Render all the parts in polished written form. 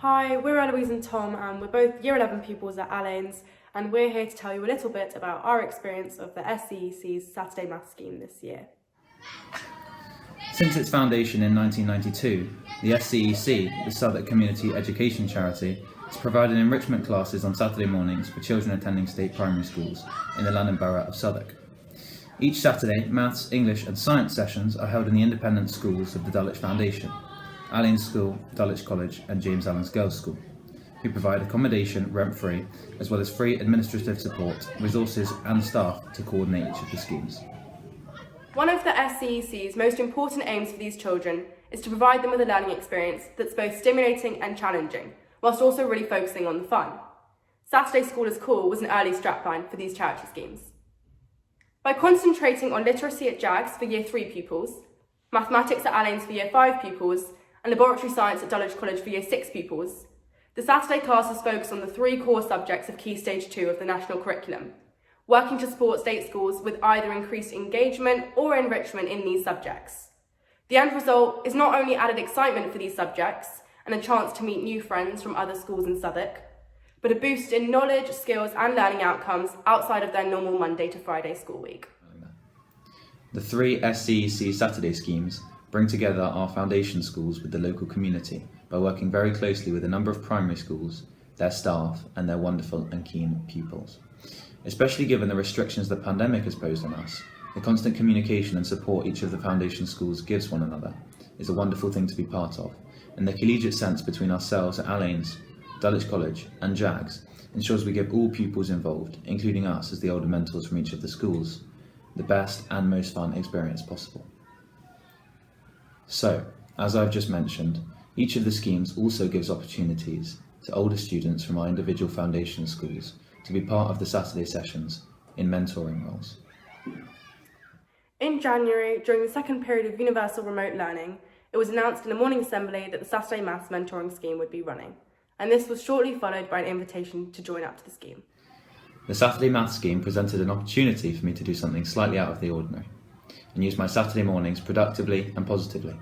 Hi, we're Eloise and Tom, and we're both Year 11 pupils at Allains, and we're here to tell you a little bit about our experience of the SCEC's Saturday Maths scheme this year. Since its foundation in 1992, the SCEC, the Southwark Community Education Charity, has provided enrichment classes on Saturday mornings for children attending state primary schools in the London Borough of Southwark. Each Saturday, maths, English and science sessions are held in the independent schools of the Dulwich Foundation, Allains School, Dulwich College and James Allen's Girls' School, who provide accommodation rent-free, as well as free administrative support, resources and staff to coordinate each of the schemes. One of the SCEC's most important aims for these children is to provide them with a learning experience that's both stimulating and challenging, whilst also really focusing on the fun. Saturday School is Cool was an early strapline for these charity schemes. By concentrating on literacy at JAGS for Year 3 pupils, mathematics at Allains for Year 5 pupils, and laboratory science at Dulwich College for Year 6 pupils, the Saturday classes focus on the 3 core subjects of Key Stage 2 of the national curriculum, working to support state schools with either increased engagement or enrichment in these subjects. The end result is not only added excitement for these subjects and a chance to meet new friends from other schools in Southwark, but a boost in knowledge, skills and learning outcomes outside of their normal Monday to Friday school week. The 3 SCEC Saturday schemes bring together our foundation schools with the local community by working very closely with a number of primary schools, their staff and their wonderful and keen pupils. Especially given the restrictions the pandemic has posed on us, the constant communication and support each of the foundation schools gives one another is a wonderful thing to be part of, and the collegiate sense between ourselves at Allains, Dulwich College and JAGS ensures we give all pupils involved, including us as the older mentors from each of the schools, the best and most fun experience possible. So, as I've just mentioned, each of the schemes also gives opportunities to older students from our individual foundation schools to be part of the Saturday sessions in mentoring roles. In January, during the second period of Universal Remote Learning, it was announced in a morning assembly that the Saturday Maths mentoring scheme would be running, and this was shortly followed by an invitation to join up to the scheme. The Saturday Maths scheme presented an opportunity for me to do something slightly out of the ordinary and use my Saturday mornings productively and positively.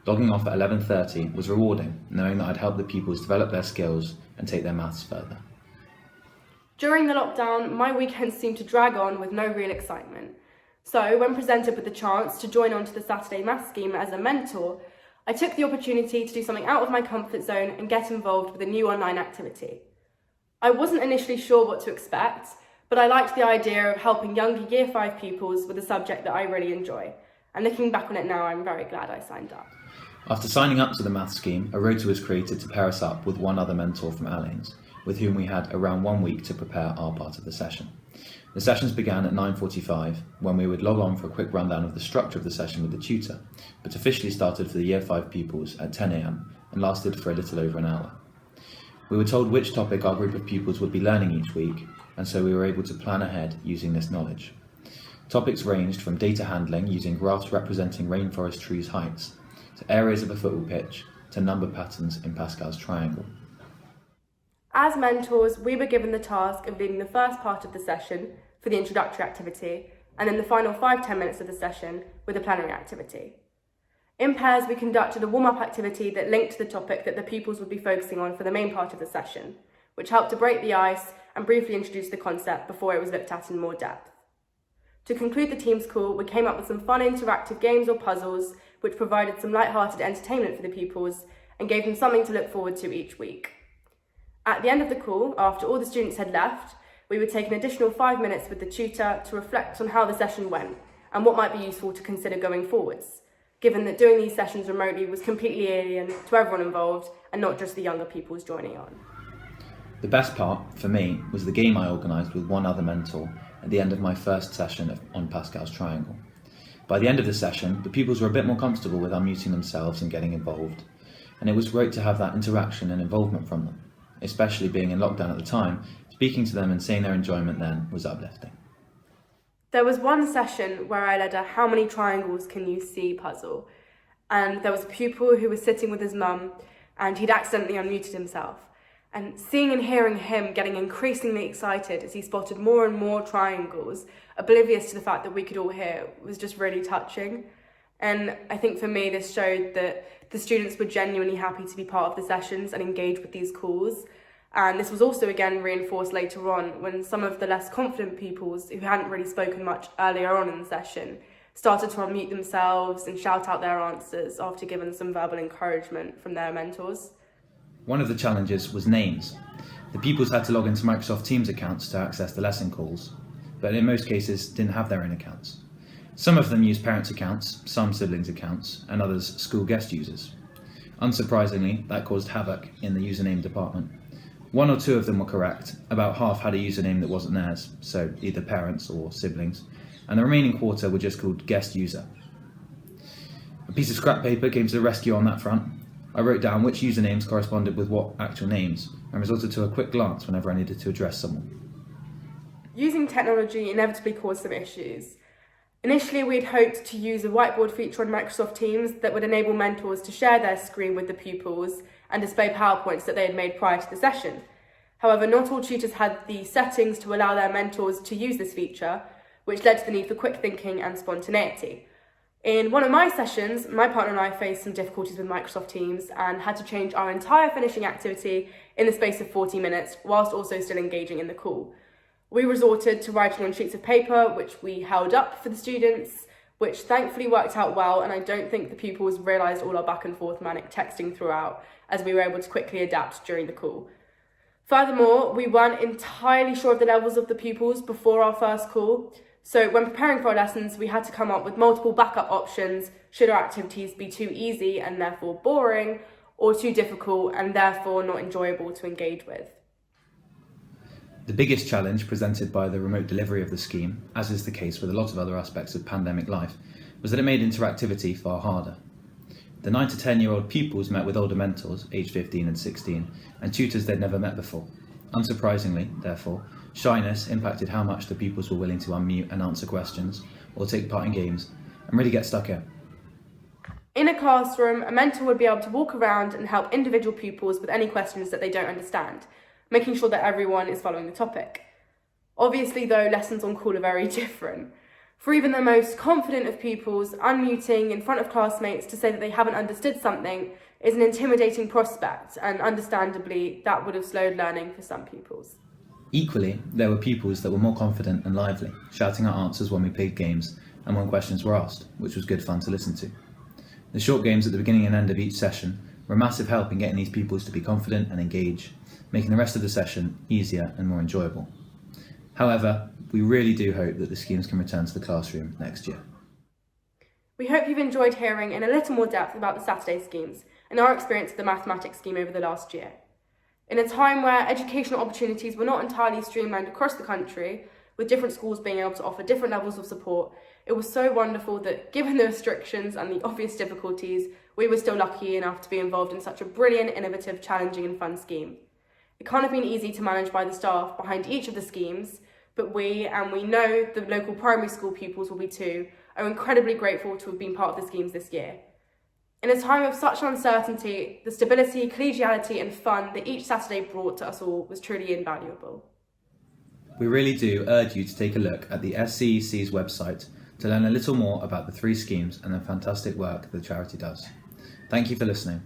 Logging off at 11:30 was rewarding, knowing that I'd help the pupils develop their skills and take their maths further. During the lockdown, my weekends seemed to drag on with no real excitement. So when presented with the chance to join onto the Saturday Maths scheme as a mentor, I took the opportunity to do something out of my comfort zone and get involved with a new online activity. I wasn't initially sure what to expect, but I liked the idea of helping younger Year 5 pupils with a subject that I really enjoy. And looking back on it now, I'm very glad I signed up. After signing up to the maths scheme, a rota was created to pair us up with one other mentor from Allains, with whom we had around 1 week to prepare our part of the session. The sessions began at 9:45, when we would log on for a quick rundown of the structure of the session with the tutor, but officially started for the Year 5 pupils at 10 AM and lasted for a little over an hour. We were told which topic our group of pupils would be learning each week, and so we were able to plan ahead using this knowledge. Topics ranged from data handling using graphs representing rainforest trees' heights, to areas of a football pitch, to number patterns in Pascal's triangle. As mentors, we were given the task of leading the first part of the session for the introductory activity, and then the final 5-10 minutes of the session with the plenary activity. In pairs, we conducted a warm-up activity that linked to the topic that the pupils would be focusing on for the main part of the session, which helped to break the ice and briefly introduce the concept before it was looked at in more depth. To conclude the team's call, we came up with some fun interactive games or puzzles which provided some light-hearted entertainment for the pupils and gave them something to look forward to each week. At the end of the call, after all the students had left, we would take an additional 5 minutes with the tutor to reflect on how the session went and what might be useful to consider going forwards, given that doing these sessions remotely was completely alien to everyone involved and not just the younger pupils joining on. The best part, for me, was the game I organised with one other mentor at the end of my first session on Pascal's triangle. By the end of the session, the pupils were a bit more comfortable with unmuting themselves and getting involved, and it was great to have that interaction and involvement from them, especially being in lockdown at the time. Speaking to them and seeing their enjoyment then was uplifting. There was one session where I led a "how many triangles can you see" puzzle, and there was a pupil who was sitting with his mum and he'd accidentally unmuted himself. And seeing and hearing him getting increasingly excited as he spotted more and more triangles, oblivious to the fact that we could all hear, was just really touching. And I think for me, this showed that the students were genuinely happy to be part of the sessions and engage with these calls. And this was also again reinforced later on when some of the less confident pupils who hadn't really spoken much earlier on in the session started to unmute themselves and shout out their answers after given some verbal encouragement from their mentors. One of the challenges was names. The pupils had to log into Microsoft Teams accounts to access the lesson calls, but in most cases didn't have their own accounts. Some of them used parents' accounts, some siblings' accounts, and others school guest users. Unsurprisingly, that caused havoc in the username department. 1 or 2 of them were correct, about half had a username that wasn't theirs, so either parents or siblings, and the remaining quarter were just called guest user. A piece of scrap paper came to the rescue on that front. I wrote down which usernames corresponded with what actual names, and resorted to a quick glance whenever I needed to address someone. Using technology inevitably caused some issues. Initially, we'd hoped to use a whiteboard feature on Microsoft Teams that would enable mentors to share their screen with the pupils and display PowerPoints that they had made prior to the session. However, not all tutors had the settings to allow their mentors to use this feature, which led to the need for quick thinking and spontaneity. In one of my sessions, my partner and I faced some difficulties with Microsoft Teams and had to change our entire finishing activity in the space of 40 minutes, whilst also still engaging in the call. We resorted to writing on sheets of paper, which we held up for the students, which thankfully worked out well, and I don't think the pupils realised all our back and forth manic texting throughout, as we were able to quickly adapt during the call. Furthermore, we weren't entirely sure of the levels of the pupils before our first call, so when preparing for our lessons, we had to come up with multiple backup options should our activities be too easy and therefore boring, or too difficult and therefore not enjoyable to engage with. The biggest challenge presented by the remote delivery of the scheme, as is the case with a lot of other aspects of pandemic life, was that it made interactivity far harder. The 9 to 10-year-old pupils met with older mentors, aged 15 and 16, and tutors they'd never met before. Unsurprisingly, therefore, shyness impacted how much the pupils were willing to unmute and answer questions, or take part in games, and really get stuck in. In a classroom, a mentor would be able to walk around and help individual pupils with any questions that they don't understand, making sure that everyone is following the topic. Obviously, though, lessons on call are very different. For even the most confident of pupils, unmuting in front of classmates to say that they haven't understood something is an intimidating prospect, and understandably, that would have slowed learning for some pupils. Equally, there were pupils that were more confident and lively, shouting out answers when we played games and when questions were asked, which was good fun to listen to. The short games at the beginning and end of each session were a massive help in getting these pupils to be confident and engage, making the rest of the session easier and more enjoyable. However, we really do hope that the schemes can return to the classroom next year. We hope you've enjoyed hearing in a little more depth about the Saturday schemes and our experience of the mathematics scheme over the last year. In a time where educational opportunities were not entirely streamlined across the country, with different schools being able to offer different levels of support, it was so wonderful that, given the restrictions and the obvious difficulties, we were still lucky enough to be involved in such a brilliant, innovative, challenging and fun scheme. It can't have been easy to manage by the staff behind each of the schemes, but we, and we know the local primary school pupils will be too, are incredibly grateful to have been part of the schemes this year. In a time of such uncertainty, the stability, collegiality and fun that each Saturday brought to us all was truly invaluable. We really do urge you to take a look at the SCEC's website to learn a little more about the 3 schemes and the fantastic work the charity does. Thank you for listening.